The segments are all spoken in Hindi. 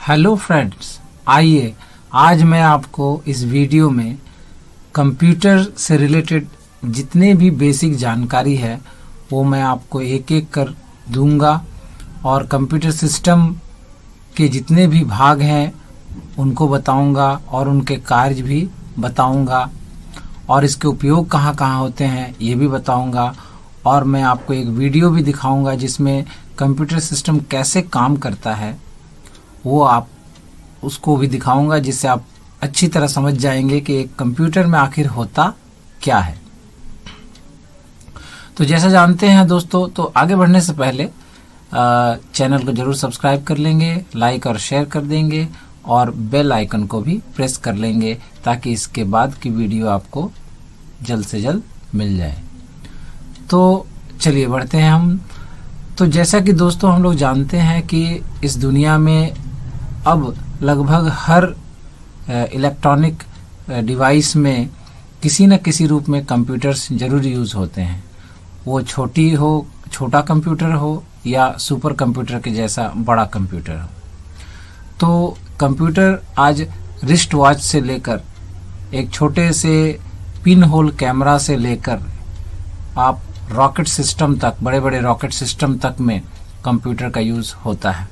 हेलो फ्रेंड्स, आइए आज मैं आपको इस वीडियो में कंप्यूटर से रिलेटेड जितने भी बेसिक जानकारी है वो मैं आपको एक एक कर दूंगा और कंप्यूटर सिस्टम के जितने भी भाग हैं उनको बताऊंगा और उनके कार्य भी बताऊंगा और इसके उपयोग कहाँ कहाँ होते हैं ये भी बताऊंगा। और मैं आपको एक वीडियो भी दिखाऊंगा जिसमें कंप्यूटर सिस्टम कैसे काम करता है वो आप उसको भी दिखाऊंगा, जिससे आप अच्छी तरह समझ जाएंगे कि एक कंप्यूटर में आखिर होता क्या है। तो जैसा जानते हैं दोस्तों, तो आगे बढ़ने से पहले चैनल को जरूर सब्सक्राइब कर लेंगे, लाइक और शेयर कर देंगे और बेल आइकन को भी प्रेस कर लेंगे ताकि इसके बाद की वीडियो आपको जल्द से जल्द मिल जाए। तो चलिए बढ़ते हैं हम। तो जैसा कि दोस्तों हम लोग जानते हैं कि इस दुनिया में अब लगभग हर इलेक्ट्रॉनिक डिवाइस में किसी न किसी रूप में कंप्यूटर्स जरूर यूज़ होते हैं। वो छोटा कंप्यूटर हो या सुपर कंप्यूटर के जैसा बड़ा कंप्यूटर हो। तो कंप्यूटर आज रिस्ट वॉच से लेकर एक छोटे से पिन होल कैमरा से लेकर आप रॉकेट सिस्टम तक, बड़े बड़े रॉकेट सिस्टम तक में कंप्यूटर का यूज़ होता है।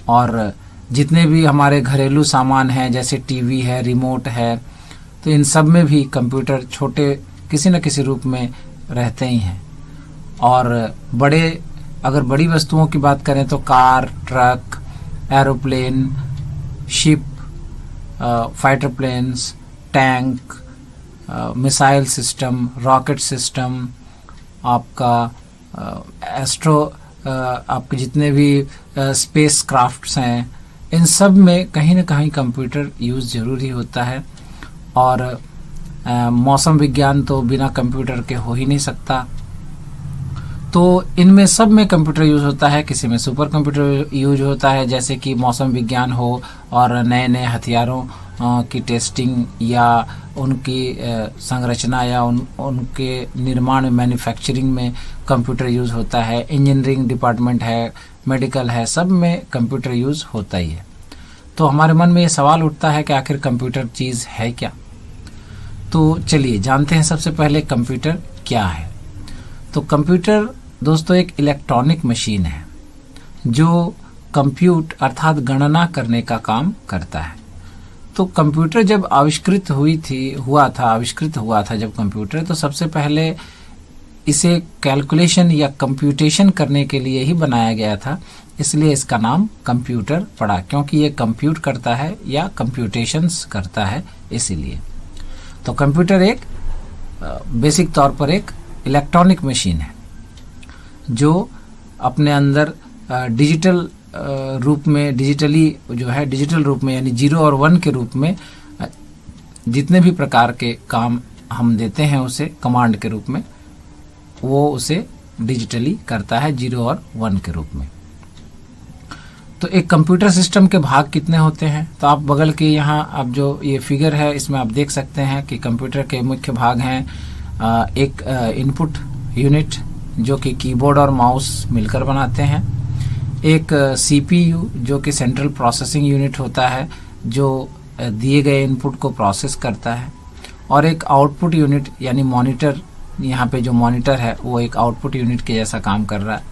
और जितने भी हमारे घरेलू सामान हैं जैसे टीवी है, रिमोट है, तो इन सब में भी कंप्यूटर छोटे किसी न किसी रूप में रहते ही हैं। और अगर बड़ी वस्तुओं की बात करें तो car, truck, aeroplane, ship, fighter planes, tank, missile system, rocket system, आपके जितने भी स्पेस क्राफ्ट्स हैं, इन सब में कहीं न कहीं कंप्यूटर यूज़ जरूरी होता है। और मौसम विज्ञान तो बिना कंप्यूटर के हो ही नहीं सकता। तो इनमें सब में कंप्यूटर यूज़ होता है। किसी में सुपर कंप्यूटर यूज होता है, जैसे कि मौसम विज्ञान हो और नए नए हथियारों की टेस्टिंग या उनकी संरचना या उनके निर्माण में, मैन्युफैक्चरिंग में कंप्यूटर यूज़ होता है। इंजीनियरिंग डिपार्टमेंट है, मेडिकल है, सब में कंप्यूटर यूज़ होता ही है। तो हमारे मन में ये सवाल उठता है कि आखिर कंप्यूटर चीज़ है क्या। तो चलिए जानते हैं सबसे पहले कंप्यूटर क्या है। तो कंप्यूटर दोस्तों एक इलेक्ट्रॉनिक मशीन है जो कंप्यूट अर्थात गणना करने का काम करता है। तो कंप्यूटर जब आविष्कृत हुआ था जब कंप्यूटर, तो सबसे पहले इसे कैलकुलेशन या कंप्यूटेशन करने के लिए ही बनाया गया था, इसलिए इसका नाम कंप्यूटर पड़ा, क्योंकि ये कंप्यूट करता है या कंप्यूटेशंस करता है इसीलिए। तो कंप्यूटर एक बेसिक तौर पर एक इलेक्ट्रॉनिक मशीन है जो अपने अंदर डिजिटल रूप में, डिजिटल रूप में यानी 0 और 1 के रूप में जितने भी प्रकार के काम हम देते हैं उसे कमांड के रूप में, वो उसे डिजिटली करता है 0 और 1 के रूप में। तो एक कंप्यूटर सिस्टम के भाग कितने होते हैं, तो आप बगल के यहाँ आप जो ये फिगर है इसमें आप देख सकते हैं कि कंप्यूटर के मुख्य भाग हैं। एक इनपुट यूनिट जो कि कीबोर्ड और माउस मिलकर बनाते हैं, एक सीपीयू जो कि सेंट्रल प्रोसेसिंग यूनिट होता है जो दिए गए इनपुट को प्रोसेस करता है, और एक आउटपुट यूनिट यानी मॉनिटर, यहाँ पे जो मॉनिटर है वो एक आउटपुट यूनिट के जैसा काम कर रहा है।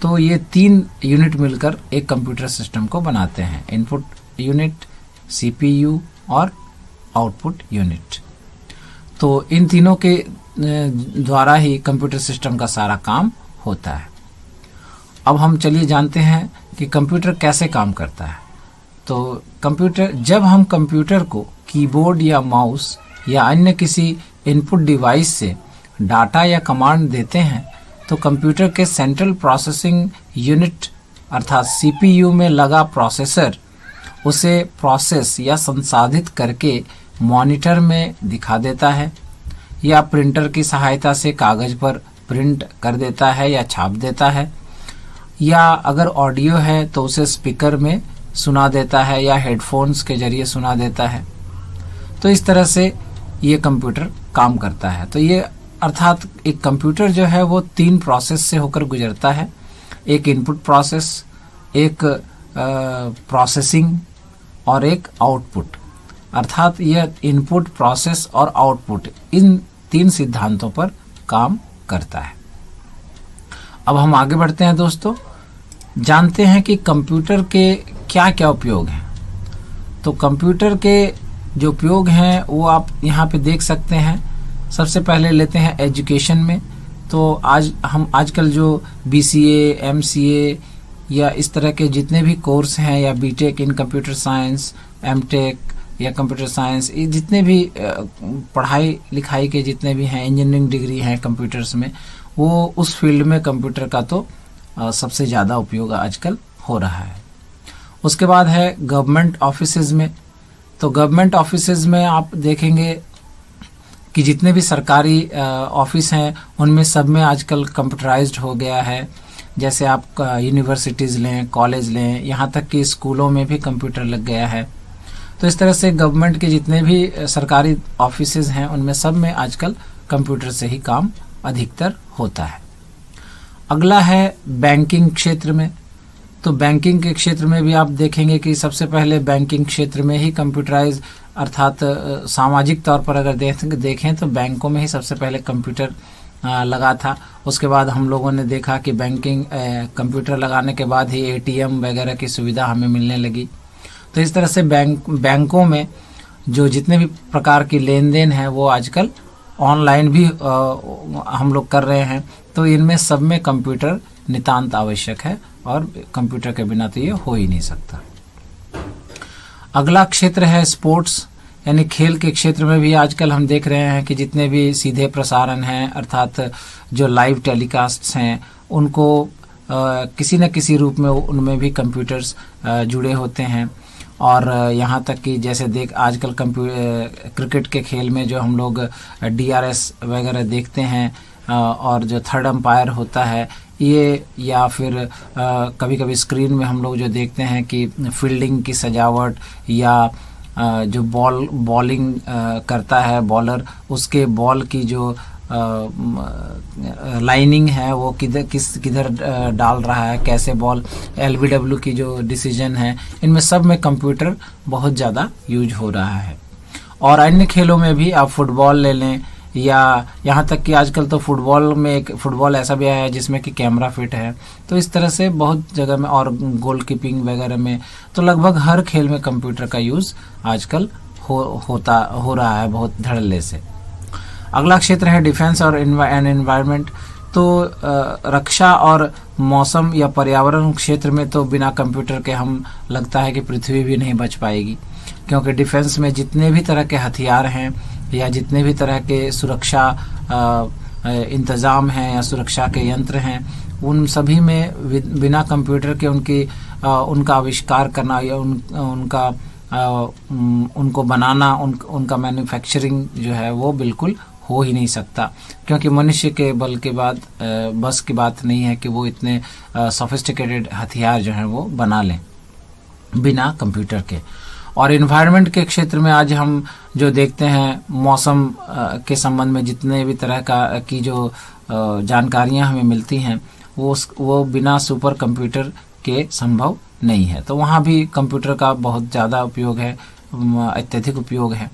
तो ये 3 यूनिट मिलकर एक कंप्यूटर सिस्टम को बनाते हैं, इनपुट यूनिट, सीपीयू और आउटपुट यूनिट। तो इन तीनों के द्वारा ही कंप्यूटर सिस्टम का सारा काम होता है। अब हम चलिए जानते हैं कि कंप्यूटर कैसे काम करता है। तो जब हम कंप्यूटर को कीबोर्ड या माउस या अन्य किसी इनपुट डिवाइस से डाटा या कमांड देते हैं तो कंप्यूटर के सेंट्रल प्रोसेसिंग यूनिट अर्थात सीपीयू में लगा प्रोसेसर उसे प्रोसेस या संसाधित करके मॉनिटर में दिखा देता है, या प्रिंटर की सहायता से कागज पर प्रिंट कर देता है या छाप देता है, या अगर ऑडियो है तो उसे स्पीकर में सुना देता है या हेडफोन्स के जरिए सुना देता है। तो इस तरह से ये कंप्यूटर काम करता है। तो ये अर्थात एक कंप्यूटर जो है वो 3 प्रोसेस से होकर गुजरता है। एक इनपुट प्रोसेस, एक प्रोसेसिंग और एक आउटपुट, अर्थात यह इनपुट, प्रोसेस और आउटपुट, इन 3 सिद्धांतों पर काम करता है। अब हम आगे बढ़ते हैं दोस्तों, जानते हैं कि कंप्यूटर के क्या क्या उपयोग हैं। तो कंप्यूटर के जो उपयोग हैं वो आप यहाँ पे देख सकते हैं। सबसे पहले लेते हैं एजुकेशन में। तो आजकल जो BCA, MCA या इस तरह के जितने भी कोर्स हैं, या BTech इन कंप्यूटर साइंस, MTech या कंप्यूटर साइंस, ये जितने भी पढ़ाई लिखाई के जितने भी हैं, इंजीनियरिंग डिग्री हैं कंप्यूटर्स में, वो उस फील्ड में कंप्यूटर का तो सबसे ज़्यादा उपयोग आजकल हो रहा है। उसके बाद है गवर्नमेंट ऑफिसेज में। तो गवर्नमेंट ऑफिसेज में आप देखेंगे कि जितने भी सरकारी ऑफिस हैं उनमें सब में आजकल कंप्यूटराइज्ड हो गया है। जैसे आप यूनिवर्सिटीज़ लें, कॉलेज लें, यहाँ तक कि स्कूलों में भी कंप्यूटर लग गया है। तो इस तरह से गवर्नमेंट के जितने भी सरकारी ऑफिसेज हैं उनमें सब में आजकल कंप्यूटर से ही काम अधिकतर होता है। अगला है बैंकिंग क्षेत्र में। तो बैंकिंग के क्षेत्र में भी आप देखेंगे कि सबसे पहले बैंकिंग क्षेत्र में ही कंप्यूटराइज, अर्थात सामाजिक तौर पर अगर देखें तो बैंकों में ही सबसे पहले कंप्यूटर लगा था। उसके बाद हम लोगों ने देखा कि बैंकिंग कंप्यूटर लगाने के बाद ही ATM वगैरह की सुविधा हमें मिलने लगी। तो इस तरह से बैंकों में जो जितने भी प्रकार की लेन देन है वो आजकल ऑनलाइन भी हम लोग कर रहे हैं। तो इनमें सब में कंप्यूटर नितांत आवश्यक है और कंप्यूटर के बिना तो ये हो ही नहीं सकता। अगला क्षेत्र है स्पोर्ट्स, यानी खेल के क्षेत्र में भी आजकल हम देख रहे हैं कि जितने भी सीधे प्रसारण हैं, अर्थात जो लाइव टेलीकास्ट्स हैं, उनको किसी न किसी रूप में उनमें भी कंप्यूटर्स जुड़े होते हैं। और यहाँ तक कि जैसे आजकल क्रिकेट के खेल में जो हम लोग DRS वगैरह देखते हैं, और जो थर्ड अंपायर होता है ये, या फिर कभी कभी स्क्रीन में हम लोग जो देखते हैं कि फील्डिंग की सजावट, या जो बॉलिंग करता है बॉलर, उसके बॉल की जो लाइनिंग है वो किधर डाल रहा है, कैसे बॉल, LBW की जो डिसीजन है, इनमें सब में कंप्यूटर बहुत ज़्यादा यूज हो रहा है। और अन्य खेलों में भी आप फुटबॉल ले लें, या यहाँ तक कि आजकल तो फुटबॉल ऐसा भी आया है जिसमें कि कैमरा फिट है। तो इस तरह से बहुत जगह में, और गोल कीपिंग वगैरह में, तो लगभग हर खेल में कंप्यूटर का यूज़ आजकल हो रहा है बहुत धड़ल्ले से। अगला क्षेत्र है डिफेंस और एनवायरनमेंट। तो रक्षा और मौसम या पर्यावरण क्षेत्र में तो बिना कंप्यूटर के हम लगता है कि पृथ्वी भी नहीं बच पाएगी, क्योंकि डिफेंस में जितने भी तरह के हथियार हैं या जितने भी तरह के सुरक्षा इंतज़ाम हैं या सुरक्षा के यंत्र हैं, उन सभी में बिना कंप्यूटर के उनका आविष्कार करना या उनको बनाना, उनका मैन्युफैक्चरिंग जो है वो बिल्कुल हो ही नहीं सकता, क्योंकि मनुष्य के बस की बात नहीं है कि वो इतने सोफिस्टिकेटेड हथियार जो हैं वो बना लें बिना कंप्यूटर के। और इन्वायरमेंट के क्षेत्र में आज हम जो देखते हैं, मौसम के संबंध में जितने भी तरह की जो जानकारियां हमें मिलती हैं वो बिना सुपर कंप्यूटर के संभव नहीं है। तो वहाँ भी कंप्यूटर का बहुत ज़्यादा उपयोग है, अत्यधिक उपयोग है।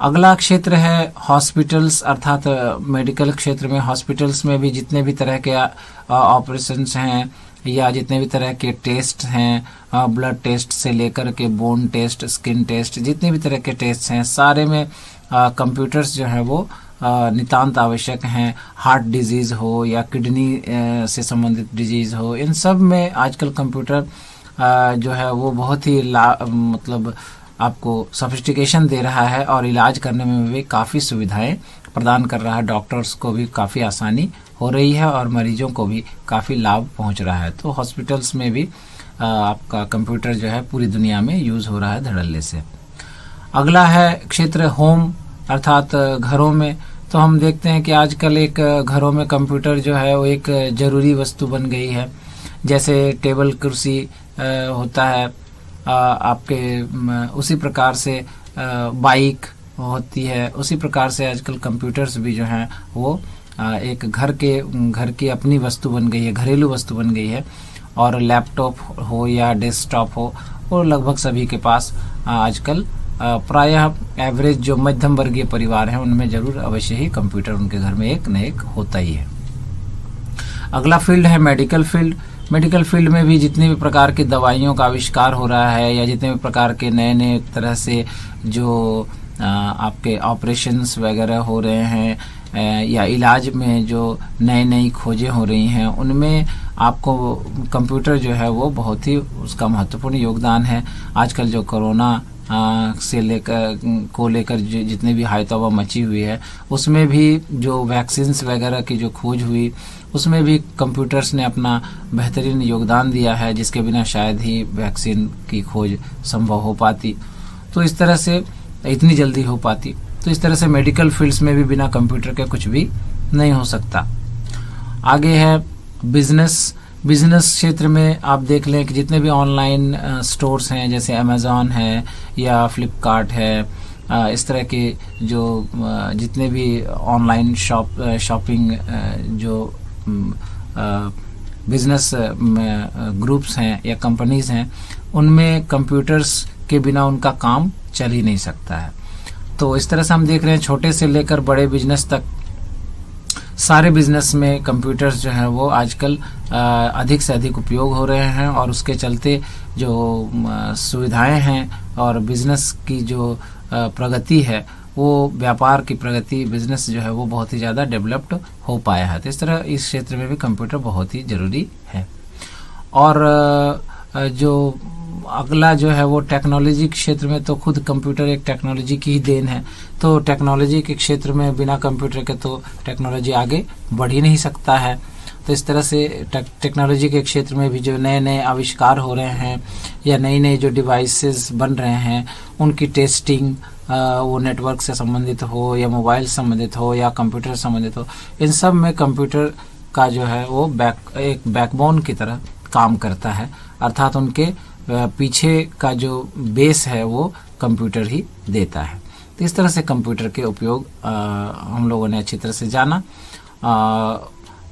अगला क्षेत्र है हॉस्पिटल्स, अर्थात मेडिकल क्षेत्र में। हॉस्पिटल्स में भी जितने भी तरह के ऑपरेशंस हैं या जितने भी तरह के टेस्ट हैं, ब्लड टेस्ट से लेकर के बोन टेस्ट, स्किन टेस्ट, जितने भी तरह के टेस्ट हैं, सारे में कंप्यूटर्स जो हैं वो नितांत आवश्यक हैं। हार्ट डिजीज़ हो या किडनी से संबंधित डिजीज़ हो, इन सब में आजकल कंप्यूटर जो है वो बहुत ही मतलब आपको सोफिस्टिकेशन दे रहा है और इलाज करने में भी काफ़ी सुविधाएं प्रदान कर रहा है। डॉक्टर्स को भी काफ़ी आसानी हो रही है और मरीजों को भी काफ़ी लाभ पहुंच रहा है। तो हॉस्पिटल्स में भी आपका कंप्यूटर जो है पूरी दुनिया में यूज़ हो रहा है धड़ल्ले से। अगला है क्षेत्र होम, अर्थात घरों में। तो हम देखते हैं कि आजकल एक घरों में कंप्यूटर जो है वो एक ज़रूरी वस्तु बन गई है। जैसे टेबल कुर्सी होता है आपके, उसी प्रकार से बाइक होती है, उसी प्रकार से आजकल कंप्यूटर्स भी जो हैं वो एक घर की अपनी वस्तु बन गई है, घरेलू वस्तु बन गई है। और लैपटॉप हो या डेस्कटॉप हो, वो लगभग सभी के पास आजकल प्रायः एवरेज जो मध्यम वर्गीय परिवार हैं उनमें जरूर अवश्य ही कंप्यूटर उनके घर में एक न एक होता ही है। अगला फील्ड है मेडिकल फील्ड। मेडिकल फील्ड में भी जितने भी प्रकार की दवाइयों का आविष्कार हो रहा है या जितने भी प्रकार के नए नए तरह से जो आपके ऑपरेशंस वगैरह हो रहे हैं या इलाज में जो नई नई खोजें हो रही हैं, उनमें आपको कंप्यूटर जो है वो बहुत ही उसका महत्वपूर्ण योगदान है। आजकल जो कोरोना से लेकर जितने भी हायतौबा मची हुई है, उसमें भी जो वैक्सीन्स वगैरह की जो खोज हुई, उसमें भी कंप्यूटर्स ने अपना बेहतरीन योगदान दिया है, जिसके बिना शायद ही वैक्सीन की खोज संभव हो पाती, तो इस तरह से इतनी जल्दी हो पाती। तो इस तरह से मेडिकल फील्ड्स में भी बिना कंप्यूटर के कुछ भी नहीं हो सकता। आगे है बिजनेस। बिजनेस क्षेत्र में आप देख लें कि जितने भी ऑनलाइन स्टोर्स हैं, जैसे अमेज़ॉन है या फ्लिपकार्ट है, इस तरह के जो जितने भी ऑनलाइन शॉपिंग जो बिजनेस ग्रुप्स हैं या कंपनीज हैं, उनमें कंप्यूटर्स के बिना उनका काम चल ही नहीं सकता है। तो इस तरह से हम देख रहे हैं छोटे से लेकर बड़े बिजनेस तक सारे बिजनेस में कंप्यूटर्स जो हैं वो आजकल अधिक से अधिक उपयोग हो रहे हैं, और उसके चलते जो सुविधाएं हैं और बिजनेस की जो प्रगति है, वो व्यापार की प्रगति, बिजनेस जो है वो बहुत ही ज़्यादा डेवलप्ड हो पाया है। तो इस तरह इस क्षेत्र में भी कंप्यूटर बहुत ही ज़रूरी है। और जो अगला जो है वो टेक्नोलॉजी के क्षेत्र में, तो खुद कंप्यूटर एक टेक्नोलॉजी की ही देन है। तो टेक्नोलॉजी के क्षेत्र में बिना कंप्यूटर के तो टेक्नोलॉजी आगे बढ़ ही नहीं सकता है। तो इस तरह से टेक्नोलॉजी के क्षेत्र में भी जो नए नए आविष्कार हो रहे हैं या नई नई जो डिवाइसेस बन रहे हैं, उनकी टेस्टिंग वो नेटवर्क से संबंधित हो या मोबाइल से संबंधित हो या कंप्यूटर से संबंधित हो, इन सब में कंप्यूटर का जो है वो एक बैकबोन की तरह काम करता है। अर्थात उनके पीछे का जो बेस है वो कंप्यूटर ही देता है। तो इस तरह से कंप्यूटर के उपयोग हम लोगों ने अच्छी तरह से जाना।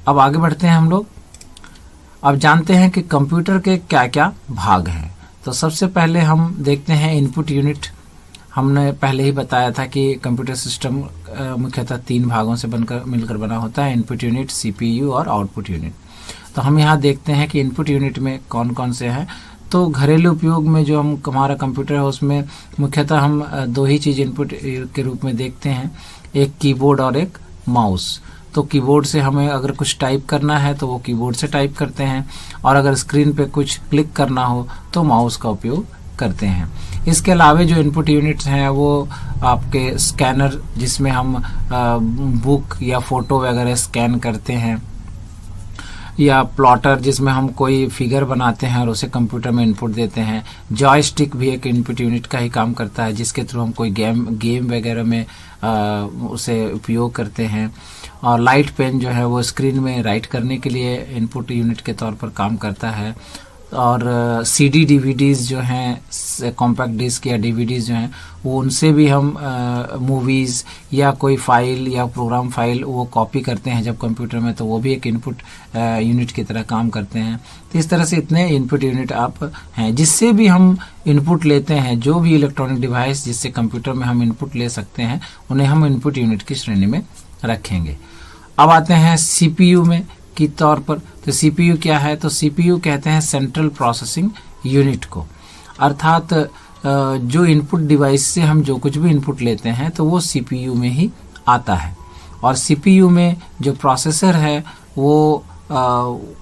अब आगे बढ़ते हैं हम लोग। अब जानते हैं कि कंप्यूटर के क्या क्या भाग हैं। तो सबसे पहले हम देखते हैं इनपुट यूनिट। हमने पहले ही बताया था कि कंप्यूटर सिस्टम मुख्यतः 3 भागों से मिलकर बना होता है, इनपुट यूनिट, सीपीयू और आउटपुट यूनिट। तो हम यहाँ देखते हैं कि इनपुट यूनिट में कौन कौन से हैं। तो घरेलू उपयोग में जो हमारा कंप्यूटर है, उसमें मुख्यतः हम 2 ही चीज़ इनपुट के रूप में देखते हैं, एक कीबोर्ड और एक माउस। तो कीबोर्ड से हमें अगर कुछ टाइप करना है तो वो कीबोर्ड से टाइप करते हैं, और अगर स्क्रीन पे कुछ क्लिक करना हो तो माउस का उपयोग करते हैं। इसके अलावा जो इनपुट यूनिट्स हैं वो आपके स्कैनर, जिसमें हम बुक या फोटो वगैरह स्कैन करते हैं, या प्लॉटर जिसमें हम कोई फिगर बनाते हैं और उसे कंप्यूटर में इनपुट देते हैं। जॉयस्टिक भी एक इनपुट यूनिट का ही काम करता है, जिसके थ्रू हम कोई गेम वगैरह में उसे उपयोग करते हैं। और लाइट पेन जो है वो स्क्रीन में राइट करने के लिए इनपुट यूनिट के तौर पर काम करता है। और सीडी डीवीडीज़ जो हैं, कॉम्पैक्ट डिस्क या डीवीडीज़ जो हैं, वो उनसे भी हम मूवीज़ या कोई फाइल या प्रोग्राम फाइल वो कॉपी करते हैं जब कंप्यूटर में, तो वो भी एक इनपुट यूनिट की तरह काम करते हैं। तो इस तरह से इतने इनपुट यूनिट आप हैं जिससे भी हम इनपुट लेते हैं। जो भी इलेक्ट्रॉनिक डिवाइस जिससे कंप्यूटर में हम इनपुट ले सकते हैं, उन्हें हम इनपुट यूनिट की श्रेणी में रखेंगे। अब आते हैं सीपीयू में की तौर पर। तो सीपीयू क्या है? तो सीपीयू कहते हैं सेंट्रल प्रोसेसिंग यूनिट को। अर्थात जो इनपुट डिवाइस से हम जो कुछ भी इनपुट लेते हैं तो वो सीपीयू में ही आता है। और सीपीयू में जो प्रोसेसर है वो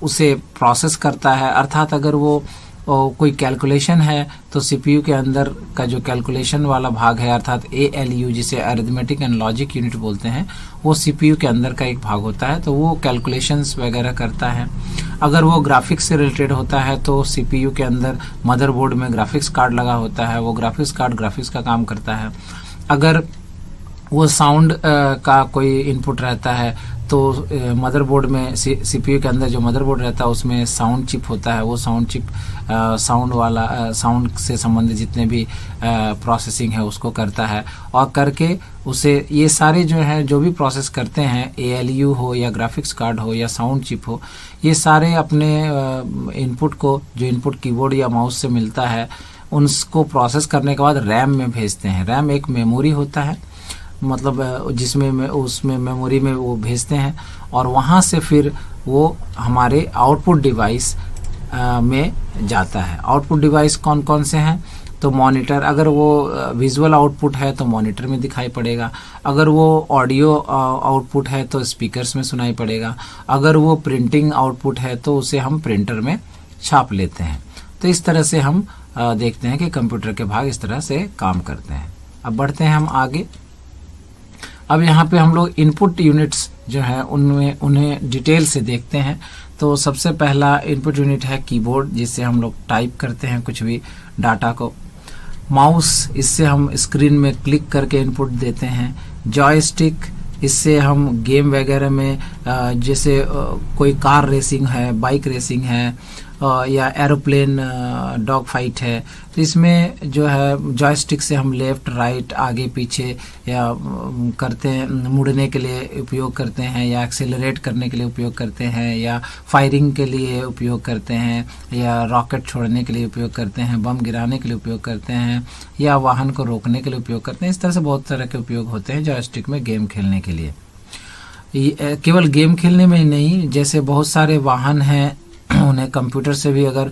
उसे प्रोसेस करता है। अर्थात अगर वो कोई कैलकुलेशन है तो सीपीयू के अंदर का जो कैलकुलेशन वाला भाग है, अर्थात ALU जिसे अरिथमेटिक एंड लॉजिक यूनिट बोलते हैं, वो सीपीयू के अंदर का एक भाग होता है। तो वो कैलकुलेशंस वगैरह करता है। अगर वो ग्राफिक्स से रिलेटेड होता है तो सीपीयू के अंदर मदरबोर्ड में ग्राफिक्स कार्ड लगा होता है, वो ग्राफिक्स कार्ड ग्राफिक्स का काम करता है। अगर वो साउंड का कोई इनपुट रहता है, तो मदरबोर्ड में सीपीयू के अंदर जो मदरबोर्ड रहता है उसमें साउंड चिप होता है। वो साउंड चिप साउंड वाला साउंड से संबंधित जितने भी प्रोसेसिंग है उसको करता है, और करके उसे ये सारे जो है जो भी प्रोसेस करते हैं, ALU हो या ग्राफिक्स कार्ड हो या साउंड चिप हो, ये सारे अपने इनपुट को जो इनपुट कीबोर्ड या माउस से मिलता है उनको प्रोसेस करने के बाद रैम में भेजते हैं। रैम एक मेमोरी होता है, मतलब जिसमें उसमें मेमोरी में वो भेजते हैं, और वहाँ से फिर वो हमारे आउटपुट डिवाइस में जाता है। आउटपुट डिवाइस कौन कौन से हैं? तो मॉनिटर, अगर वो विजुअल आउटपुट है तो मॉनिटर में दिखाई पड़ेगा, अगर वो ऑडियो आउटपुट है तो स्पीकर्स में सुनाई पड़ेगा, अगर वो प्रिंटिंग आउटपुट है तो उसे हम प्रिंटर में छाप लेते हैं। तो इस तरह से हम देखते हैं कि कंप्यूटर के भाग इस तरह से काम करते हैं। अब बढ़ते हैं हम आगे। अब यहाँ पे हम लोग इनपुट यूनिट्स जो है उन्हें डिटेल से देखते हैं। तो सबसे पहला इनपुट यूनिट है कीबोर्ड, जिससे हम लोग टाइप करते हैं कुछ भी डाटा को। माउस, इससे हम स्क्रीन में क्लिक करके इनपुट देते हैं। जॉयस्टिक, इससे हम गेम वगैरह में जैसे कोई कार रेसिंग है, बाइक रेसिंग है, या एरोप्लेन डॉग फाइट है, तो इसमें जो है जॉयस्टिक से हम लेफ्ट राइट आगे पीछे या करते हैं, मुड़ने के लिए उपयोग करते हैं, या एक्सेलरेट करने के लिए उपयोग करते हैं, या फायरिंग के लिए उपयोग करते हैं, या रॉकेट छोड़ने के लिए उपयोग करते हैं, बम गिराने के लिए उपयोग करते हैं, या वाहन को रोकने के लिए उपयोग करते हैं। इस तरह से बहुत तरह के उपयोग होते हैं जॉयस्टिक में गेम खेलने के लिए। केवल गेम खेलने में ही नहीं, जैसे बहुत सारे वाहन हैं उन्हें कंप्यूटर से भी अगर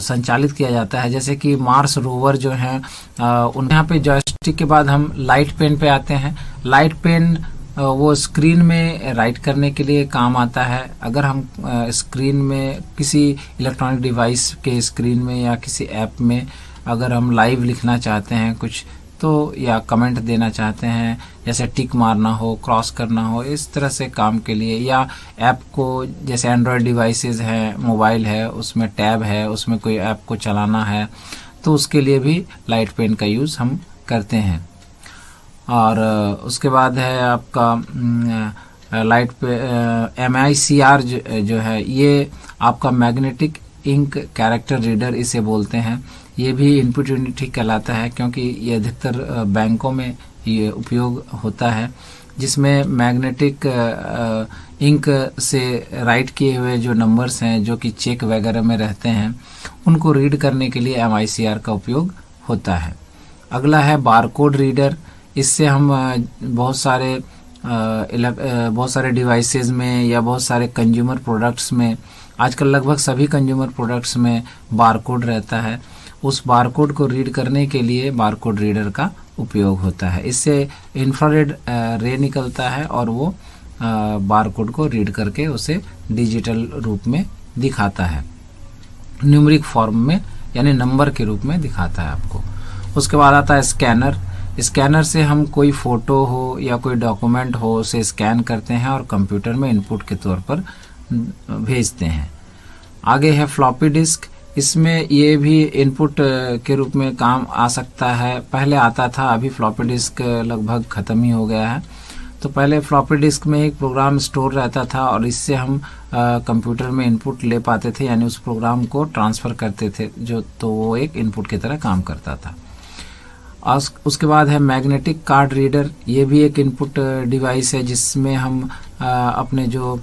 संचालित किया जाता है, जैसे कि मार्स रोवर जो है उन यहाँ पे जॉयस्टिक के बाद हम लाइट पेन पे आते हैं। लाइट पेन वो स्क्रीन में राइट करने के लिए काम आता है। अगर हम स्क्रीन में किसी इलेक्ट्रॉनिक डिवाइस के स्क्रीन में या किसी ऐप में अगर हम लाइव लिखना चाहते हैं कुछ, तो या कमेंट देना चाहते हैं, जैसे टिक मारना हो, क्रॉस करना हो, इस तरह से काम के लिए, या ऐप को जैसे एंड्रॉयड डिवाइसेस है, मोबाइल है, उसमें टैब है, उसमें कोई ऐप को चलाना है, तो उसके लिए भी लाइट पेन का यूज़ हम करते हैं। और उसके बाद है आपका लाइट पे MICR जो है, ये आपका मैग्नेटिक इंक कैरेक्टर रीडर इसे बोलते हैं। ये भी इनपुट यूनिट ही कहलाता है, क्योंकि ये अधिकतर बैंकों में ये उपयोग होता है, जिसमें मैग्नेटिक इंक से राइट किए हुए जो नंबर्स हैं जो कि चेक वगैरह में रहते हैं, उनको रीड करने के लिए MICR का उपयोग होता है। अगला है बारकोड रीडर। इससे हम बहुत सारे डिवाइसेस में या बहुत सारे कंज्यूमर प्रोडक्ट्स में, आजकल लगभग सभी कंज्यूमर प्रोडक्ट्स में बारकोड रहता है, उस बारकोड को रीड करने के लिए बारकोड रीडर का उपयोग होता है। इससे इंफ्रारेड रे निकलता है और वो बारकोड को रीड करके उसे डिजिटल रूप में दिखाता है, न्यूमेरिक फॉर्म में, यानी नंबर के रूप में दिखाता है आपको। उसके बाद आता है स्कैनर। स्कैनर से हम कोई फ़ोटो हो या कोई डॉक्यूमेंट हो उसे स्कैन करते हैं और कंप्यूटर में इनपुट के तौर पर भेजते हैं। आगे है फ्लॉपी डिस्क। इसमें ये भी इनपुट के रूप में काम आ सकता है, पहले आता था, अभी फ्लॉपी डिस्क लगभग ख़त्म ही हो गया है। तो पहले फ्लॉपी डिस्क में एक प्रोग्राम स्टोर रहता था और इससे हम कंप्यूटर में इनपुट ले पाते थे, यानी उस प्रोग्राम को ट्रांसफ़र करते थे, तो वो एक इनपुट की तरह काम करता था। उसके बाद है मैग्नेटिक कार्ड रीडर। ये भी एक इनपुट डिवाइस है, जिसमें हम अपने जो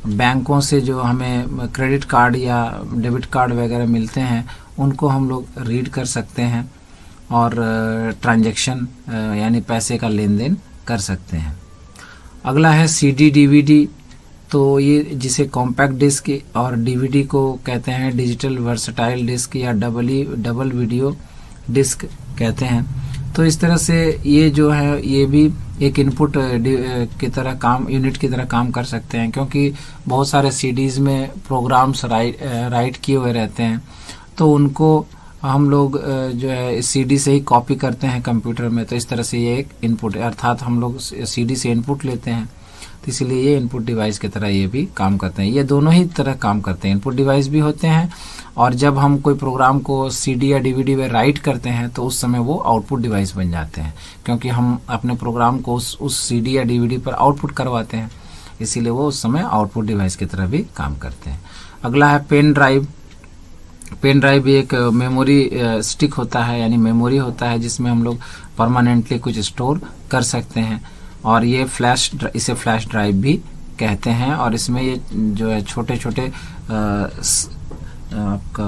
बैंकों से जो हमें क्रेडिट कार्ड या डेबिट कार्ड वगैरह मिलते हैं उनको हम लोग रीड कर सकते हैं और ट्रांजैक्शन यानी पैसे का लेन देन कर सकते हैं। अगला है CD DVD। तो ये जिसे कॉम्पैक्ट डिस्क और DVD को कहते हैं, डिजिटल वर्सटाइल डिस्क या डबल वीडियो डिस्क कहते हैं। तो इस तरह से ये जो है ये भी एक इनपुट की तरह यूनिट की तरह काम कर सकते हैं, क्योंकि बहुत सारे CDs में प्रोग्राम्स राइट किए हुए रहते हैं, तो उनको हम लोग जो है CD से ही कॉपी करते हैं कंप्यूटर में। तो इस तरह से ये एक इनपुट है, अर्थात हम लोग CD से इनपुट लेते हैं, तो इसलिए ये इनपुट डिवाइस की तरह ये भी काम करते हैं। ये दोनों ही तरह काम करते हैं, इनपुट डिवाइस भी होते हैं और जब हम कोई प्रोग्राम को सीडी या डीवीडी में राइट करते हैं तो उस समय वो आउटपुट डिवाइस बन जाते हैं, क्योंकि हम अपने प्रोग्राम को उस सीडी या डीवीडी पर आउटपुट करवाते हैं, इसीलिए वो उस समय आउटपुट डिवाइस की तरह भी काम करते हैं। अगला है पेन ड्राइव। पेन ड्राइव भी एक मेमोरी स्टिक होता है, यानी मेमोरी होता है जिसमें हम लोग परमानेंटली कुछ स्टोर कर सकते हैं, और ये इसे फ्लैश ड्राइव भी कहते हैं। और इसमें ये जो है छोटे छोटे आपका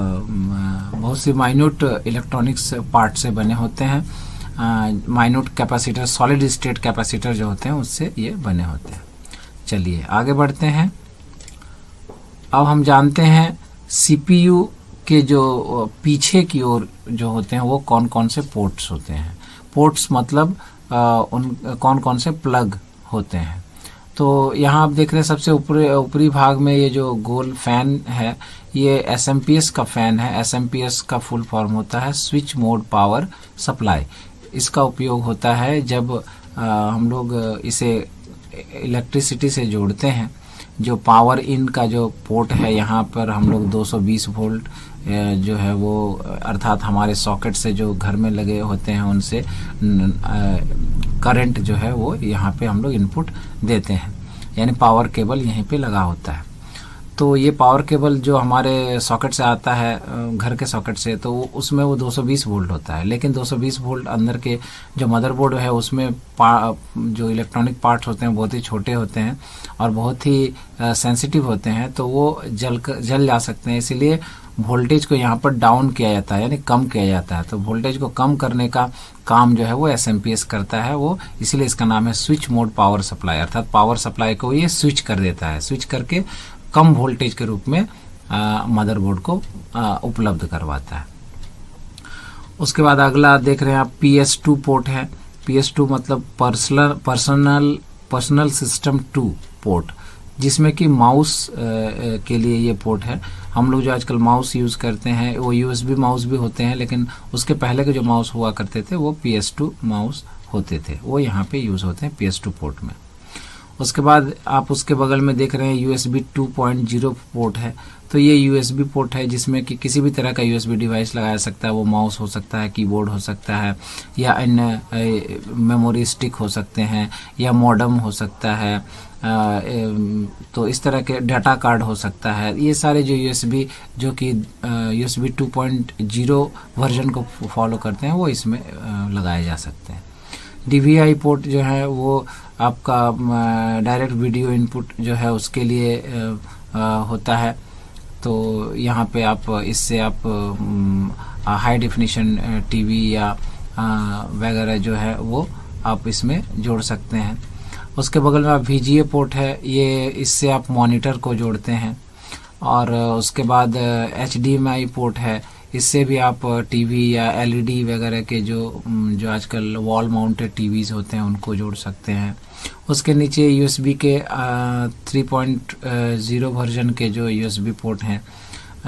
बहुत सी माइन्यूट इलेक्ट्रॉनिक्स पार्ट से बने होते हैं। Minute capacitor, solid state capacitor जो होते हैं उससे ये बने होते हैं। चलिए आगे बढ़ते हैं। अब हम जानते हैं सीपीयू के जो पीछे की ओर जो होते हैं वो कौन कौन से पोर्ट्स होते हैं। पोर्ट्स मतलब उन कौन कौन से प्लग होते हैं। तो यहाँ आप देख रहे हैं सबसे ऊपरी भाग में ये जो गोल फैन है ये एसएमपीएस का फैन है। एसएमपीएस का फुल फॉर्म होता है स्विच मोड पावर सप्लाई। इसका उपयोग होता है जब हम लोग इसे इलेक्ट्रिसिटी से जोड़ते हैं। जो पावर इन का जो पोर्ट है यहाँ पर हम लोग 220 वोल्ट जो है वो अर्थात हमारे सॉकेट से जो घर में लगे होते हैं उनसे करंट जो है वो यहाँ पे हम लोग इनपुट देते हैं, यानी पावर केबल यहीं पे लगा होता है। तो ये पावर केबल जो हमारे सॉकेट से आता है घर के सॉकेट से, तो उसमें वो 220 वोल्ट होता है, लेकिन 220 वोल्ट अंदर के जो मदरबोर्ड है उसमें जो इलेक्ट्रॉनिक पार्ट्स होते हैं बहुत ही छोटे होते हैं और बहुत ही सेंसिटिव होते हैं, तो वो जल जा सकते हैं। इसीलिए वोल्टेज को यहाँ पर डाउन किया जाता है, यानी कम किया जाता है। तो वोल्टेज को कम करने का काम जो है वो एसएमपीएस करता है, वो इसीलिए इसका नाम है स्विच मोड पावर सप्लाई, अर्थात पावर सप्लाई को ये स्विच कर देता है, स्विच करके कम वोल्टेज के रूप में मदरबोर्ड को उपलब्ध करवाता है। उसके बाद अगला देख रहे हैं आप PS2 पोर्ट है। PS2 मतलब पर्सनल सिस्टम 2 पोर्ट, जिसमें कि माउस के लिए ये पोर्ट है। हम लोग जो आजकल माउस यूज़ करते हैं वो USB माउस भी होते हैं, लेकिन उसके पहले के जो माउस हुआ करते थे वो PS2 माउस होते थे, वो यहाँ पे यूज़ होते हैं PS2 पोर्ट में। उसके बाद आप उसके बगल में देख रहे हैं USB 2.0 पोर्ट है। तो ये USB पोर्ट है जिसमें कि किसी भी तरह का USB डिवाइस लगाया सकता है। वो माउस हो सकता है, कीबोर्ड हो सकता है, या अन्य मेमोरी स्टिक हो सकते हैं, या मॉडेम हो सकता है, तो इस तरह के डाटा कार्ड हो सकता है। ये सारे जो USB जो कि USB 2.0 वर्जन को फॉलो करते हैं वो इसमें लगाए जा सकते हैं। DVI पोर्ट जो है वो आपका डायरेक्ट वीडियो इनपुट जो है उसके लिए होता है। तो यहाँ पे आप इससे आप हाई डेफिनेशन टीवी या वगैरह जो है वो आप इसमें जोड़ सकते हैं। उसके बगल में आप VGA पोर्ट है, ये इससे आप मॉनिटर को जोड़ते हैं। और उसके बाद HDMI पोर्ट है, इससे भी आप टीवी या LED वगैरह के जो आजकल वॉल माउंटेड टीवीज़ होते हैं उनको जोड़ सकते हैं। उसके नीचे USB के 3.0 वर्जन के जो USB पोर्ट हैं,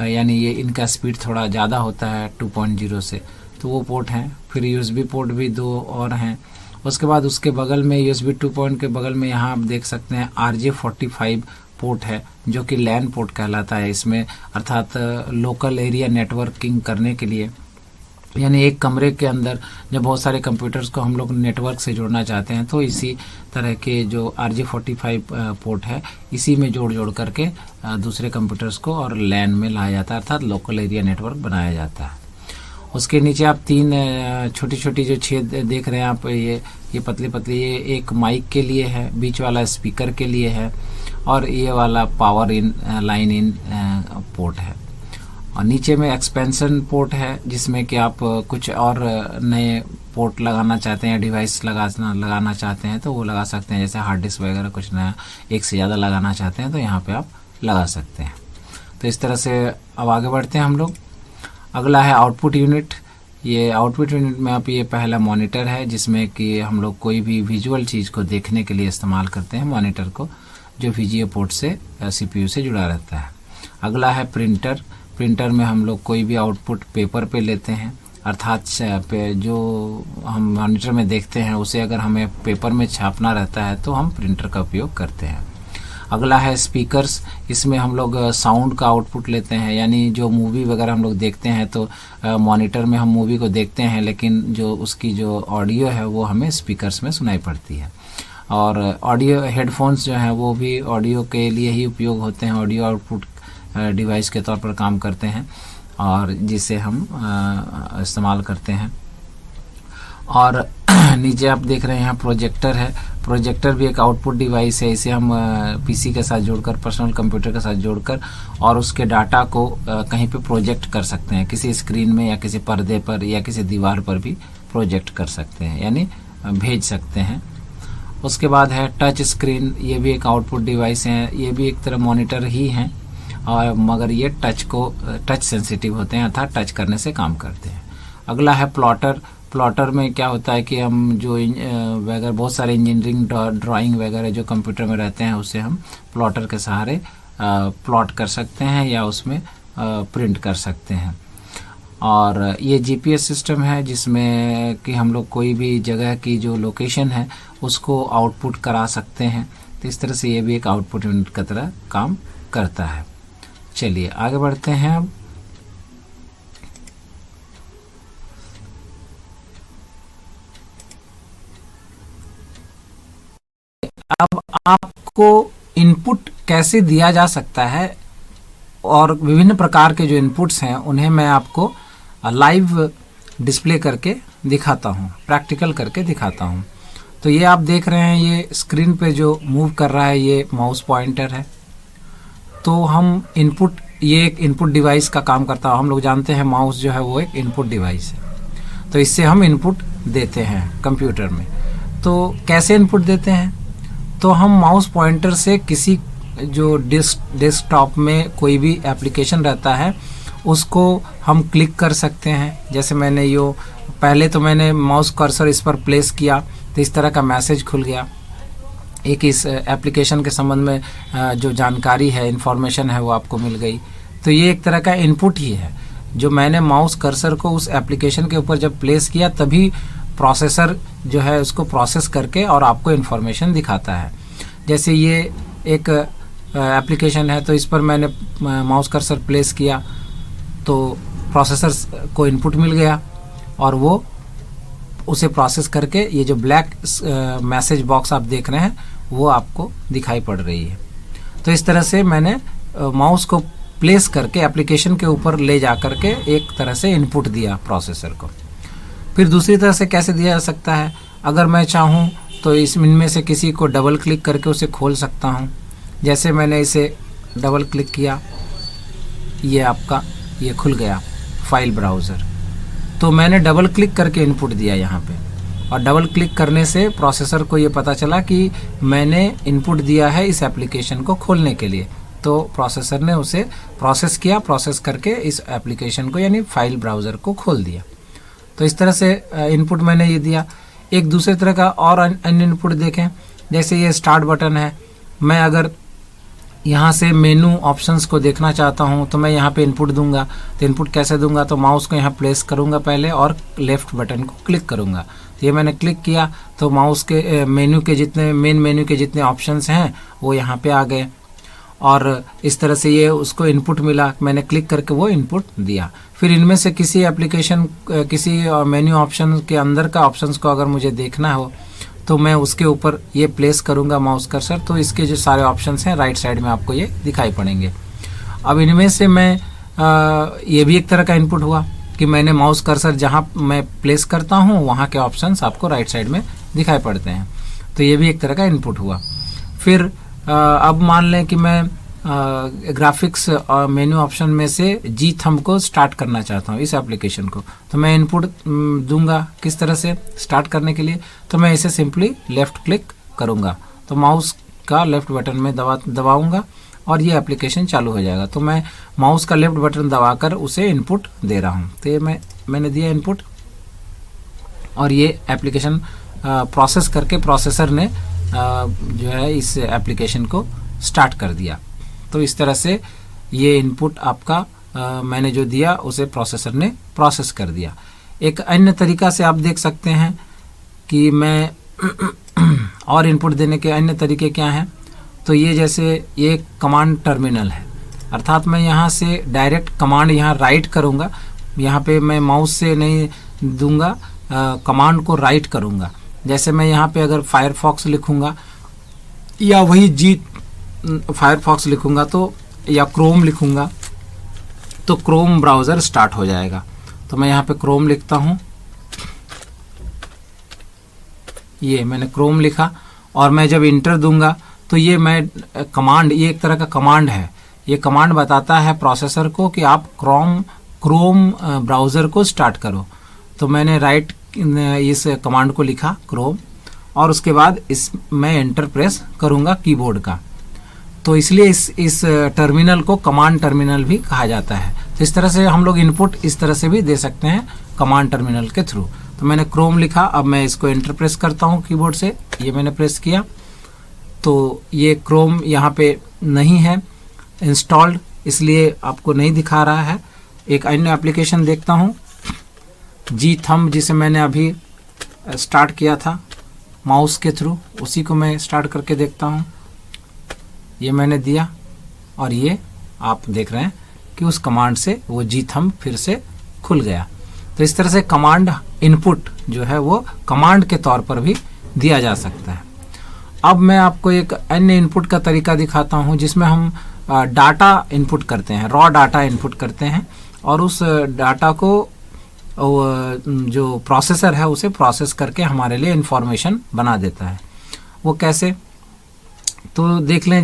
यानी ये इनका स्पीड थोड़ा ज़्यादा होता है 2.0 से, तो वो पोर्ट हैं। फिर USB पोर्ट भी 2 और हैं। उसके बाद उसके बगल में USB 2 के बगल में यहाँ आप देख सकते हैं RJ45 पोर्ट है, जो कि LAN पोर्ट कहलाता है। इसमें अर्थात लोकल एरिया नेटवर्किंग करने के लिए, यानी एक कमरे के अंदर जब बहुत सारे कंप्यूटर्स को हम लोग नेटवर्क से जोड़ना चाहते हैं तो इसी तरह के जो RJ45 पोर्ट है इसी में जोड़ करके दूसरे कंप्यूटर्स को और LAN में लाया जाता है, अर्थात लोकल एरिया नेटवर्क बनाया जाता है। उसके नीचे आप 3 छोटी छोटी जो छेद देख रहे हैं आप, ये पतली पतली, ये एक माइक के लिए है, बीच वाला स्पीकर के लिए है, और ये वाला power in line in port है। और नीचे में एक्सपेंशन पोर्ट है, जिसमें कि आप कुछ और नए पोर्ट लगाना चाहते हैं, डिवाइस लगाना चाहते हैं तो वो लगा सकते हैं। जैसे हार्ड डिस्क वगैरह कुछ नया एक से ज़्यादा लगाना चाहते हैं तो यहाँ पे आप लगा सकते हैं। तो इस तरह से अब आगे बढ़ते हैं हम लोग। अगला है आउटपुट यूनिट। ये आउटपुट यूनिट में आप ये पहला मॉनिटर है, जिसमें कि हम लोग कोई भी विजुअल चीज़ को देखने के लिए इस्तेमाल करते हैं मॉनिटर को, जो VGA पोर्ट से CPU से जुड़ा रहता है। अगला है प्रिंटर। प्रिंटर में हम लोग कोई भी आउटपुट पेपर पे लेते हैं, अर्थात जो हम मॉनिटर में देखते हैं उसे अगर हमें पेपर में छापना रहता है तो हम प्रिंटर का उपयोग करते हैं। अगला है स्पीकर्स। इसमें हम लोग साउंड का आउटपुट लेते हैं, यानी जो मूवी वगैरह हम लोग देखते हैं तो मॉनिटर में हम मूवी को देखते हैं, लेकिन जो उसकी जो ऑडियो है वो हमें स्पीकर्स में सुनाई पड़ती है। और ऑडियो हेडफोन्स जो हैं वो भी ऑडियो के लिए ही उपयोग होते हैं, ऑडियो आउटपुट डिवाइस के तौर पर काम करते हैं और जिसे हम इस्तेमाल करते हैं। और नीचे आप देख रहे हैं प्रोजेक्टर है। प्रोजेक्टर भी एक आउटपुट डिवाइस है। इसे हम पीसी के साथ जोड़कर, पर्सनल कंप्यूटर के साथ जोड़कर और उसके डाटा को कहीं पे प्रोजेक्ट कर सकते हैं, किसी स्क्रीन में या किसी पर्दे पर या किसी दीवार पर भी प्रोजेक्ट कर सकते हैं, यानी भेज सकते हैं। उसके बाद है टच स्क्रीन। ये भी एक आउटपुट डिवाइस है। ये भी एक तरह मॉनिटर ही हैं और मगर ये टच सेंसिटिव होते हैं, अर्थात टच करने से काम करते हैं। अगला है प्लॉटर। प्लॉटर में क्या होता है कि हम जो वगैरह बहुत सारे इंजीनियरिंग ड्राइंग वगैरह जो कंप्यूटर में रहते हैं उसे हम प्लॉटर के सहारे प्लॉट कर सकते हैं या उसमें प्रिंट कर सकते हैं। और ये जीपीएस सिस्टम है जिसमें कि हम लोग कोई भी जगह की जो लोकेशन है उसको आउटपुट करा सकते हैं। तो इस तरह से ये भी एक आउटपुट यूनिट की तरह काम करता है। चलिए आगे बढ़ते हैं। अब आपको इनपुट कैसे दिया जा सकता है और विभिन्न प्रकार के जो इनपुट्स हैं उन्हें मैं आपको लाइव डिस्प्ले करके दिखाता हूं, प्रैक्टिकल करके दिखाता हूं। तो ये आप देख रहे हैं, ये स्क्रीन पे जो मूव कर रहा है ये माउस पॉइंटर है। तो हम इनपुट, ये एक इनपुट डिवाइस का काम करता है। हम लोग जानते हैं माउस जो है वो एक इनपुट डिवाइस है, तो इससे हम इनपुट देते हैं कंप्यूटर में। तो कैसे इनपुट देते हैं? तो हम माउस पॉइंटर से किसी जो डेस्कटॉप में कोई भी एप्लीकेशन रहता है उसको हम क्लिक कर सकते हैं। जैसे मैंने यो पहले तो मैंने माउस कर्सर इस पर प्लेस किया तो इस तरह का मैसेज खुल गया। एक इस एप्लीकेशन के संबंध में जो जानकारी है, इंफॉर्मेशन है वो आपको मिल गई। तो ये एक तरह का इनपुट ही है। जो मैंने माउस कर्सर को उस एप्लीकेशन के ऊपर जब प्लेस किया तभी प्रोसेसर जो है उसको प्रोसेस करके और आपको इन्फॉर्मेशन दिखाता है। जैसे ये एक एप्लीकेशन है तो इस पर मैंने माउस कर्सर प्लेस किया तो प्रोसेसर को इनपुट मिल गया और वो उसे प्रोसेस करके ये जो ब्लैक मैसेज बॉक्स आप देख रहे हैं वो आपको दिखाई पड़ रही है। तो इस तरह से मैंने माउस को प्लेस करके एप्लीकेशन के ऊपर ले जा करके एक तरह से इनपुट दिया प्रोसेसर को। फिर दूसरी तरह से कैसे दिया जा सकता है? अगर मैं चाहूँ तो इनमें से किसी को डबल क्लिक करके उसे खोल सकता हूँ। जैसे मैंने इसे डबल क्लिक किया, ये खुल गया फाइल ब्राउज़र। तो मैंने डबल क्लिक करके इनपुट दिया यहाँ पे, और डबल क्लिक करने से प्रोसेसर को ये पता चला कि मैंने इनपुट दिया है इस एप्लीकेशन को खोलने के लिए। तो प्रोसेसर ने उसे प्रोसेस किया, प्रोसेस करके इस एप्लीकेशन को यानी फाइल ब्राउज़र को खोल दिया। तो इस तरह से इनपुट मैंने ये दिया। एक दूसरे तरह का और अन्य इनपुट देखें, जैसे ये स्टार्ट बटन है। मैं अगर यहाँ से मेनू ऑप्शंस को देखना चाहता हूँ तो मैं यहाँ पे इनपुट दूंगा। तो इनपुट कैसे दूंगा? तो माउस को यहाँ प्लेस करूँगा पहले और लेफ्ट बटन को क्लिक करूँगा। तो ये मैंने क्लिक किया तो माउस के मेन मेन्यू के जितने ऑप्शंस हैं वो यहाँ पे आ गए और इस तरह से ये उसको इनपुट मिला। मैंने क्लिक करके वो इनपुट दिया। फिर इनमें से किसी एप्लीकेशन, किसी मेन्यू ऑप्शन के अंदर का ऑप्शंस को अगर मुझे देखना हो तो मैं उसके ऊपर ये प्लेस करूंगा माउस कर्सर, तो इसके जो सारे ऑप्शंस हैं राइट साइड में आपको ये दिखाई पड़ेंगे। अब इनमें से मैं ये भी एक तरह का इनपुट हुआ कि मैंने माउस कर्सर जहां मैं प्लेस करता हूं वहां के ऑप्शंस आपको राइट साइड में दिखाई पड़ते हैं। तो ये भी एक तरह का इनपुट हुआ। फिर अब मान लें कि मैं ग्राफिक्स मेन्यू ऑप्शन में से जी थंब को स्टार्ट करना चाहता हूँ इस एप्लीकेशन को। तो मैं इनपुट दूंगा किस तरह से स्टार्ट करने के लिए? तो मैं इसे सिंपली लेफ्ट क्लिक करूंगा तो माउस का लेफ्ट बटन में दबाऊंगा और ये एप्लीकेशन चालू हो जाएगा। तो मैं माउस का लेफ्ट बटन दबाकर उसे इनपुट दे रहा हूँ। तो ये मैंने दिया इनपुट और ये एप्लीकेशन प्रोसेस करके प्रोसेसर ने जो है इस एप्लीकेशन को स्टार्ट कर दिया। तो इस तरह से ये इनपुट आपका मैंने जो दिया उसे प्रोसेसर ने प्रोसेस कर दिया। एक अन्य तरीका से आप देख सकते हैं कि मैं और इनपुट देने के अन्य तरीके क्या हैं। तो ये जैसे ये कमांड टर्मिनल है, अर्थात मैं यहाँ से डायरेक्ट कमांड यहाँ राइट करूँगा, यहाँ पे मैं माउस से नहीं दूंगा, कमांड को राइट करूँगा। जैसे मैं यहाँ पे अगर फायरफॉक्स लिखूँगा या वही जी फायरफॉक्स लिखूँगा तो, या क्रोम लिखूँगा तो क्रोम ब्राउज़र स्टार्ट हो जाएगा। तो मैं यहाँ पे क्रोम लिखता हूँ, ये मैंने क्रोम लिखा, और मैं जब इंटर दूंगा तो ये मैं कमांड, ये एक तरह का कमांड है, ये कमांड बताता है प्रोसेसर को कि आप क्रोम ब्राउज़र को स्टार्ट करो। तो मैंने राइट इस कमांड को लिखा क्रोम, और उसके बाद इस मैं एंटर प्रेस करूँगा कीबोर्ड का। तो इसलिए इस टर्मिनल को कमांड टर्मिनल भी कहा जाता है। तो इस तरह से हम लोग इनपुट इस तरह से भी दे सकते हैं कमांड टर्मिनल के थ्रू। तो मैंने क्रोम लिखा, अब मैं इसको एंटर प्रेस करता हूँ कीबोर्ड से, ये मैंने प्रेस किया तो ये क्रोम यहाँ पे नहीं है इंस्टॉल्ड, इसलिए आपको नहीं दिखा रहा है। एक अन्य एप्लीकेशन देखता हूँ, जी थंब, जिसे मैंने अभी स्टार्ट किया था माउस के थ्रू, उसी को मैं स्टार्ट करके देखता हूँ। ये मैंने दिया और ये आप देख रहे हैं कि उस कमांड से वो जी थंब फिर से खुल गया। तो इस तरह से कमांड इनपुट जो है वो कमांड के तौर पर भी दिया जा सकता है। अब मैं आपको एक अन्य इनपुट का तरीका दिखाता हूँ जिसमें हम डाटा इनपुट करते हैं, रॉ डाटा इनपुट करते हैं, और उस डाटा को जो प्रोसेसर है उसे प्रोसेस करके हमारे लिए इंफॉर्मेशन बना देता है। वो कैसे, तो देख लें,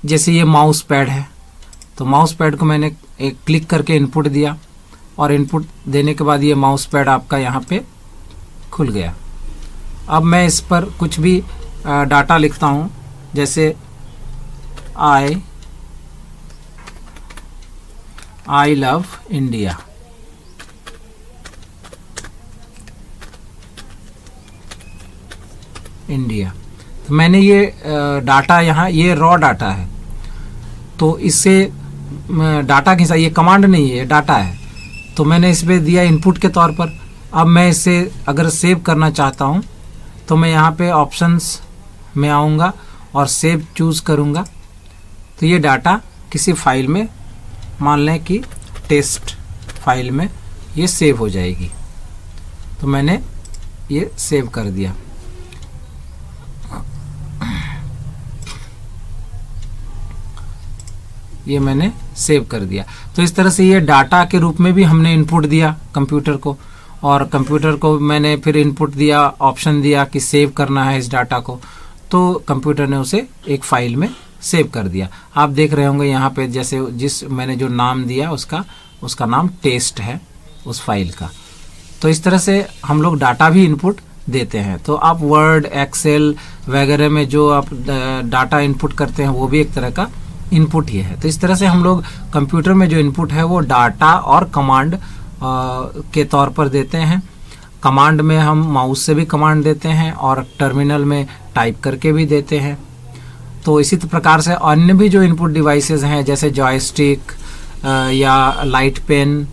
जैसे ये माउस पैड है, तो माउस पैड को मैंने एक क्लिक करके इनपुट दिया, और इनपुट देने के बाद ये माउस पैड आपका यहाँ पे खुल गया। अब मैं इस पर कुछ भी डाटा लिखता हूँ, जैसे आई लव इंडिया, तो मैंने ये डाटा यहाँ, ये रॉ डाटा है, तो इससे डाटा के साथ, ये कमांड नहीं है, ये डाटा है, तो मैंने इस पे दिया इनपुट के तौर पर। अब मैं इसे अगर सेव करना चाहता हूँ तो मैं यहाँ पे ऑप्शंस में आऊँगा और सेव चूज़ करूँगा, तो ये डाटा किसी फाइल में, मान लें कि टेस्ट फाइल में, ये सेव हो जाएगी। तो मैंने ये सेव कर दिया। ये मैंने सेव कर दिया। तो इस तरह से ये डाटा के रूप में भी हमने इनपुट दिया कंप्यूटर को, और कंप्यूटर को मैंने फिर इनपुट दिया, ऑप्शन दिया कि सेव करना है इस डाटा को, तो कंप्यूटर ने उसे एक फाइल में सेव कर दिया। आप देख रहे होंगे यहाँ पे, जैसे जिस मैंने जो नाम दिया उसका नाम टेस्ट है उस फाइल का। तो इस तरह से हम लोग डाटा भी इनपुट देते हैं। तो आप वर्ड, एक्सेल वगैरह में जो आप डाटा इनपुट करते हैं वो भी एक तरह का इनपुट ही है। तो इस तरह से हम लोग कंप्यूटर में जो इनपुट है वो डाटा और कमांड के तौर पर देते हैं। कमांड में हम माउस से भी कमांड देते हैं और टर्मिनल में टाइप करके भी देते हैं। तो इसी प्रकार से अन्य भी जो इनपुट डिवाइसेस हैं, जैसे जॉयस्टिक या लाइट पेन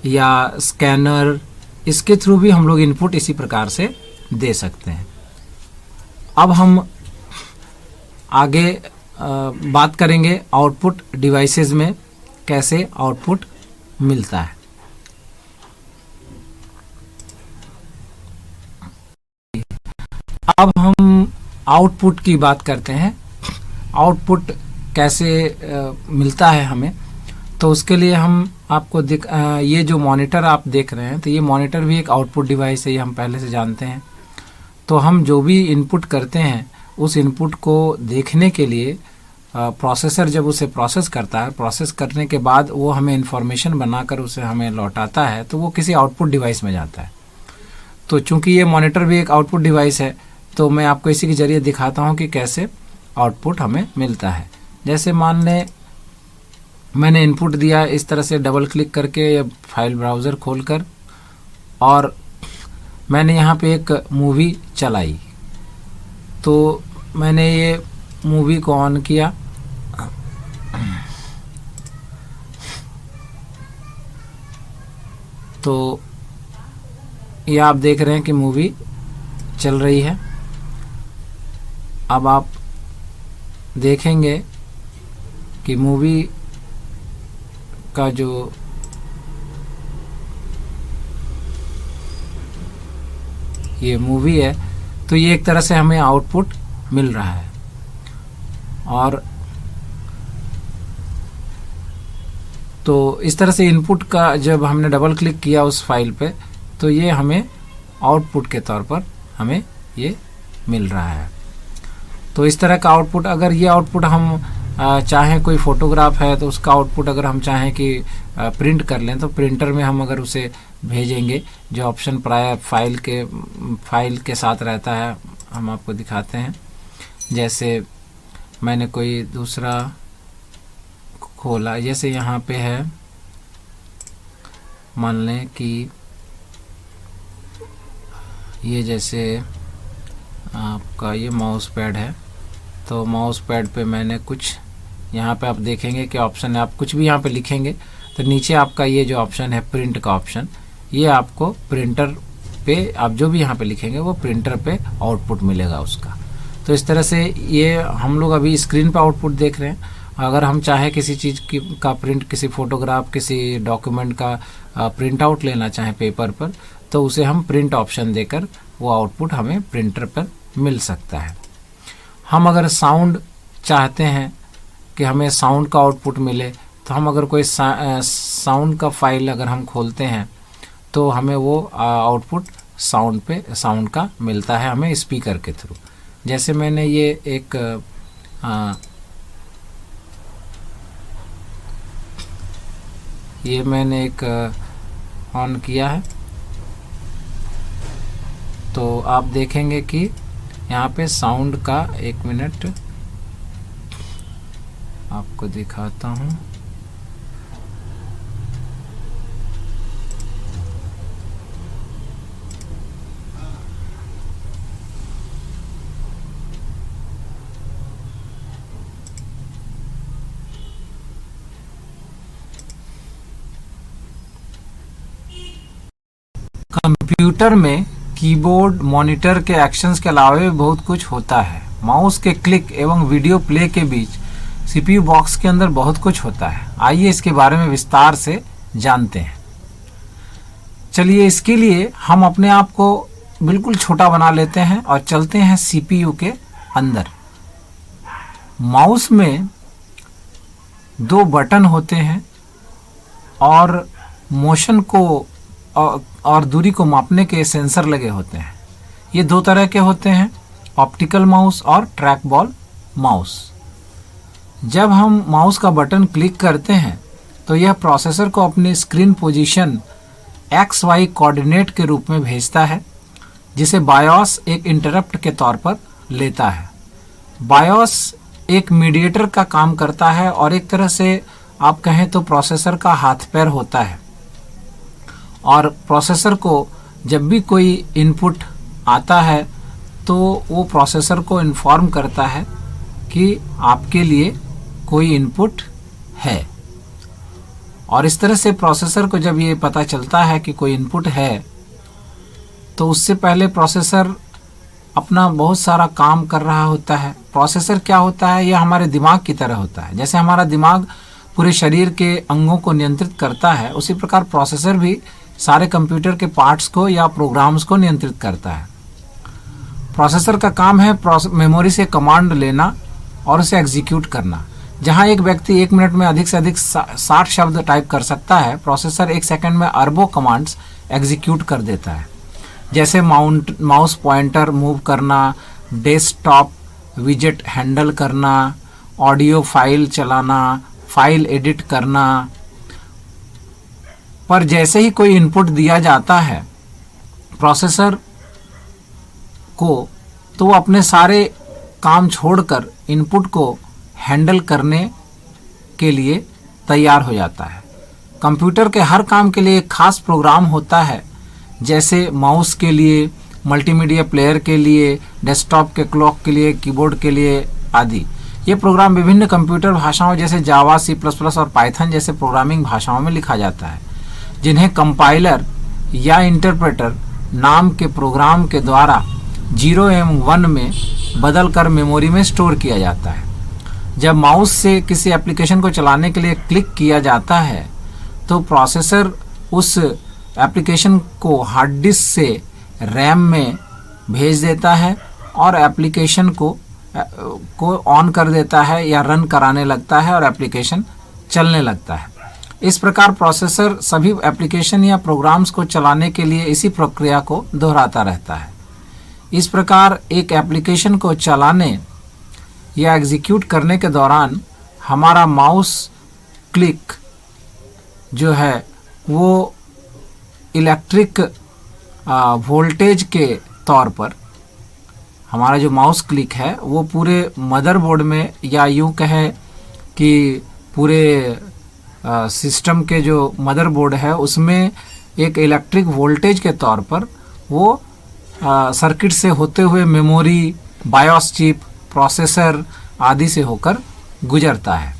या स्कैनर, इसके थ्रू भी हम लोग इनपुट इसी प्रकार से दे सकते हैं। अब हम आगे बात करेंगे आउटपुट डिवाइसेस में कैसे आउटपुट मिलता है। अब हम आउटपुट की बात करते हैं, आउटपुट कैसे मिलता है हमें। तो उसके लिए हम आपको ये जो मॉनिटर आप देख रहे हैं, तो ये मॉनिटर भी एक आउटपुट डिवाइस है, ये हम पहले से जानते हैं। तो हम जो भी इनपुट करते हैं उस इनपुट को देखने के लिए प्रोसेसर जब उसे प्रोसेस करता है, प्रोसेस करने के बाद वो हमें इंफॉर्मेशन बनाकर उसे हमें लौटाता है, तो वो किसी आउटपुट डिवाइस में जाता है। तो चूंकि ये मॉनिटर भी एक आउटपुट डिवाइस है, तो मैं आपको इसी के जरिए दिखाता हूँ कि कैसे आउटपुट हमें मिलता है। जैसे मान लें मैंने इनपुट दिया इस तरह से डबल क्लिक करके या फाइल ब्राउज़र खोलकर, और मैंने यहाँ पे एक मूवी चलाई। तो मैंने ये मूवी को ऑन किया, तो ये आप देख रहे हैं कि मूवी चल रही है। अब आप देखेंगे कि मूवी का जो ये मूवी है, तो ये एक तरह से हमें आउटपुट मिल रहा है। और तो इस तरह से इनपुट का जब हमने डबल क्लिक किया उस फाइल पे, तो ये हमें आउटपुट के तौर पर हमें ये मिल रहा है। तो इस तरह का आउटपुट, अगर ये आउटपुट हम चाहें, कोई फोटोग्राफ है तो उसका आउटपुट अगर हम चाहें कि प्रिंट कर लें, तो प्रिंटर में हम अगर उसे भेजेंगे, जो ऑप्शन प्राय फाइल के साथ रहता है, हम आपको दिखाते हैं। जैसे मैंने कोई दूसरा खोला, जैसे यहाँ पे है, मान लें कि ये जैसे आपका ये माउस पैड है, तो माउस पैड पे मैंने कुछ, यहाँ पे आप देखेंगे कि ऑप्शन है, आप कुछ भी यहाँ पे लिखेंगे तो नीचे आपका ये जो ऑप्शन है प्रिंट का ऑप्शन, ये आपको प्रिंटर पे आप जो भी यहाँ पे लिखेंगे वो प्रिंटर पे आउटपुट मिलेगा उसका। तो इस तरह से ये हम लोग अभी स्क्रीन पे आउटपुट देख रहे हैं। अगर हम चाहे किसी चीज़ का प्रिंट, किसी फोटोग्राफ, किसी डॉक्यूमेंट का प्रिंट आउट लेना चाहें पेपर पर, तो उसे हम प्रिंट ऑप्शन देकर वो आउटपुट हमें प्रिंटर पर मिल सकता है। हम अगर साउंड चाहते हैं कि हमें साउंड का आउटपुट मिले, तो हम अगर कोई साउंड का फाइल अगर हम खोलते हैं तो हमें वो आउटपुट साउंड का मिलता है हमें स्पीकर के थ्रू। जैसे मैंने ये एक ऑन किया है, तो आप देखेंगे कि यहाँ पे साउंड का, एक मिनट आपको दिखाता हूँ। कंप्यूटर में कीबोर्ड, मॉनिटर के एक्शंस के अलावा भी बहुत कुछ होता है। माउस के क्लिक एवं वीडियो प्ले के बीच सीपीयू बॉक्स के अंदर बहुत कुछ होता है। आइए इसके बारे में विस्तार से जानते हैं। चलिए, इसके लिए हम अपने आप को बिल्कुल छोटा बना लेते हैं और चलते हैं सीपीयू के अंदर। माउस में 2 बटन होते हैं और मोशन को और दूरी को मापने के सेंसर लगे होते हैं। ये 2 तरह के होते हैं, ऑप्टिकल माउस और ट्रैक बॉल माउस। जब हम माउस का बटन क्लिक करते हैं तो यह प्रोसेसर को अपनी स्क्रीन पोजीशन XY कोऑर्डिनेट के रूप में भेजता है, जिसे बायोस एक इंटरप्ट के तौर पर लेता है। बायोस एक मीडिएटर का काम करता है और एक तरह से आप कहें तो प्रोसेसर का हाथ पैर होता है। और प्रोसेसर को जब भी कोई इनपुट आता है तो वो प्रोसेसर को इन्फॉर्म करता है कि आपके लिए कोई इनपुट है। और इस तरह से प्रोसेसर को जब ये पता चलता है कि कोई इनपुट है, तो उससे पहले प्रोसेसर अपना बहुत सारा काम कर रहा होता है। प्रोसेसर क्या होता है? यह हमारे दिमाग की तरह होता है। जैसे हमारा दिमाग पूरे शरीर के अंगों को नियंत्रित करता है, उसी प्रकार प्रोसेसर भी सारे कंप्यूटर के पार्ट्स को या प्रोग्राम्स को नियंत्रित करता है। प्रोसेसर का काम है मेमोरी से कमांड लेना और उसे एग्जीक्यूट करना। जहां एक व्यक्ति 1 मिनट में अधिक से अधिक 60 शब्द टाइप कर सकता है, प्रोसेसर 1 सेकंड में अरबों कमांड्स एग्जीक्यूट कर देता है। जैसे माउस पॉइंटर मूव करना, डेस्कटॉप विजेट हैंडल करना, ऑडियो फाइल चलाना, फाइल एडिट करना। पर जैसे ही कोई इनपुट दिया जाता है प्रोसेसर को, तो वो अपने सारे काम छोड़कर इनपुट को हैंडल करने के लिए तैयार हो जाता है। कंप्यूटर के हर काम के लिए एक खास प्रोग्राम होता है, जैसे माउस के लिए, मल्टीमीडिया प्लेयर के लिए, डेस्कटॉप के क्लॉक के लिए, कीबोर्ड के लिए आदि। ये प्रोग्राम विभिन्न कंप्यूटर भाषाओं जैसे जावा, C++ और पाइथन जैसे प्रोग्रामिंग भाषाओं में लिखा जाता है। जिन्हें कंपाइलर या इंटरप्रेटर नाम के प्रोग्राम के द्वारा 0 एवं 1 में बदलकर मेमोरी में स्टोर किया जाता है। जब माउस से किसी एप्लीकेशन को चलाने के लिए क्लिक किया जाता है तो प्रोसेसर उस एप्लीकेशन को हार्ड डिस्क से रैम में भेज देता है और एप्लीकेशन को ऑन कर देता है या रन कराने लगता है और एप्लीकेशन चलने लगता है। इस प्रकार प्रोसेसर सभी एप्लीकेशन या प्रोग्राम्स को चलाने के लिए इसी प्रक्रिया को दोहराता रहता है। इस प्रकार एक एप्लीकेशन को चलाने या एग्जीक्यूट करने के दौरान हमारा माउस क्लिक जो है वो इलेक्ट्रिक वोल्टेज के तौर पर, हमारा जो माउस क्लिक है वो पूरे मदरबोर्ड में या यूँ कहें कि पूरे सिस्टम के जो मदरबोर्ड है उसमें एक इलेक्ट्रिक वोल्टेज के तौर पर वो सर्किट से होते हुए मेमोरी, बायोस चिप, प्रोसेसर आदि से होकर गुजरता है।